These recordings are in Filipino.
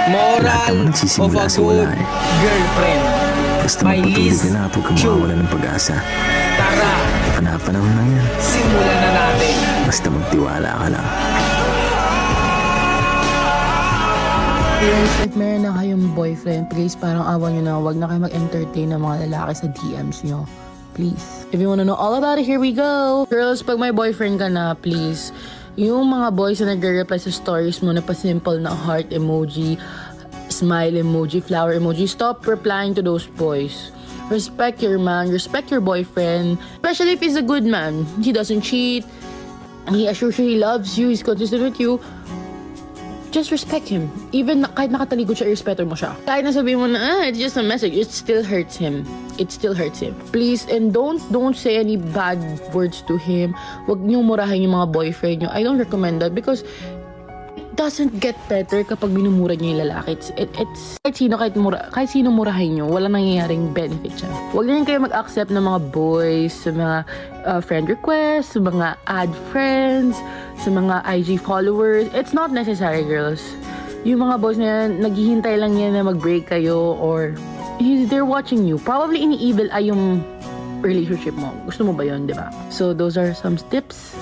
Moral Lahat naman of nagsisimula a sa wala good eh. girlfriend. Basta By magpatuloy Liz ka na at huwag kang Chu. mawawala ng pag-asa. Tara, Panahon lang yan. simulan na natin. Basta magtiwala ka lang. Guys, if meron na kayong boyfriend, please parang awa nyo na, wag na kayo mag-entertain ng mga lalaki sa DMs nyo. Please. If you wanna know all about it, here we go! Girls, pag may boyfriend ka na, please, yung mga boys na nagre-reply sa stories mo na pa-simple na heart emoji, smile emoji, flower emoji, stop replying to those boys. Respect your man, respect your boyfriend, especially if he's a good man. He doesn't cheat, he assures you he loves you, he's consistent with you. Just respect him. Even kahit nakatalikod siya, respeto mo siya. Kahit nasabihin mo na, it's just a message, it still hurts him. It still hurts him. Please, and don't say any bad words to him. Huwag niyong murahin yung mga boyfriend niyo. I don't recommend that because it doesn't get better kapag minumura niyo yung lalaki. It's kahit sino murahin niyo, wala nangyayaring benefit siya. Huwag na rin kayo mag-accept ng mga boys, sa mga friend requests, sa mga add friends, sa mga IG followers. It's not necessary, girls. Yung mga boys na yan, naghihintay lang yan na mag-break kayo or they're watching you. Probably ini-evil ay yung relationship mo. Gusto mo ba yun, di ba? So, those are some tips.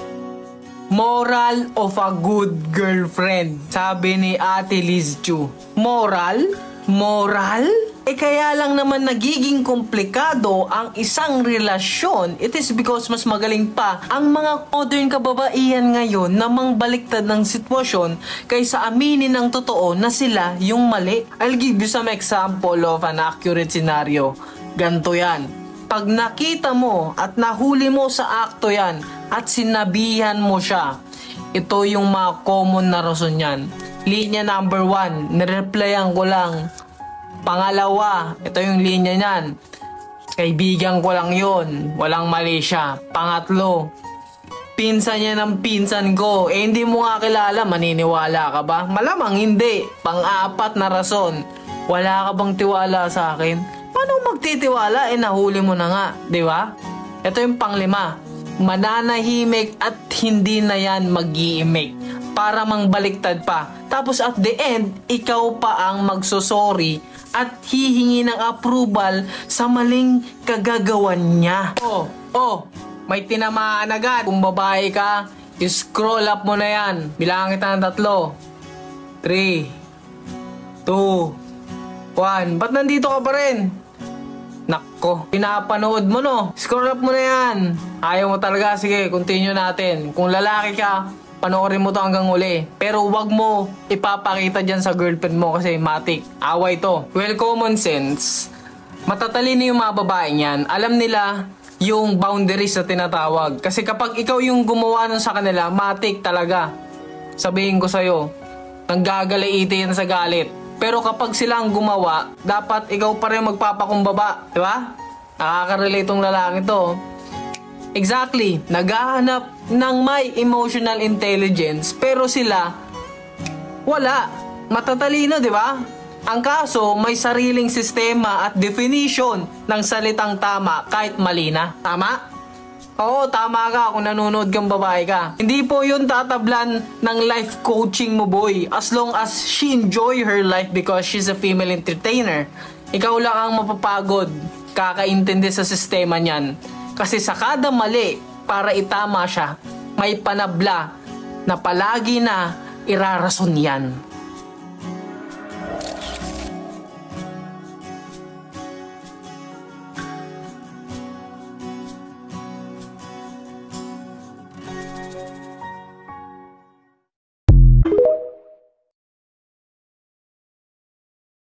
Moral of a good girlfriend. Sabi ni Ate Liz Chu. Moral? Moral? Kaya lang naman nagiging komplikado ang isang relasyon. It is because mas magaling pa ang mga modern kababaihan ngayon na mangbaliktad ng sitwasyon kaysa aminin ng totoo na sila yung mali. I'll give you some example of an accurate scenario. Ganto yan. Pag nakita mo at nahuli mo sa akto yan at sinabihan mo siya, ito yung mga common na rason yan. Linya number 1, nireplyan ko lang. Pangalawa, ito yung linya niyan. Kaibigan ko lang yon, walang mali siya. Pangatlo, pinsan niya ng pinsan ko. Hindi mo nga kilala, maniniwala ka ba? Malamang hindi. Pang-apat na rason, wala ka bang tiwala sa akin? Paano magtitiwala? Nahuli mo na nga, di ba? Ito yung panglima, mananahimik at hindi na yan mag-iimik para mangbaliktad pa. Tapos at the end, ikaw pa ang magsosorry at hihingi ng approval sa maling kagagawan niya. May tinamaan agad. Kung babae ka, scroll up mo na yan. Bilangan kita ng 3, 2, 1. Ba't nandito ka pa rin? Nako, pinapanood mo no. Scroll up mo na yan. Ayaw mo talaga, sige, continue natin. Kung lalaki ka, panoorin mo to hanggang uli. Pero wag mo ipapakita dyan sa girlfriend mo kasi matik. Away to. Well, common sense. Matatalino yung mga babae niyan. Alam nila yung boundaries na tinatawag. Kasi kapag ikaw yung gumawa nun sa kanila, matik talaga. Sabihin ko sa'yo, nanggagalaiti yan sa galit. Pero kapag sila ang gumawa, dapat ikaw pa rin magpapakumbaba. Diba? Nakaka-relate tong lalaki to. Exactly. Naghahanap ng may emotional intelligence pero sila wala. Matatalino, di ba? Ang kaso, may sariling sistema at definition ng salitang tama kahit mali na. Tama? Oo, tama ka kung nanonood kang babae ka. Hindi po yun tatablan ng life coaching mo, boy. As long as she enjoy her life because she's a female entertainer. Ikaw lang ang mapapagod, kakaintindi sa sistema niyan. Kasi sa kada mali, para itama siya, may panabla na palagi na irarason yan.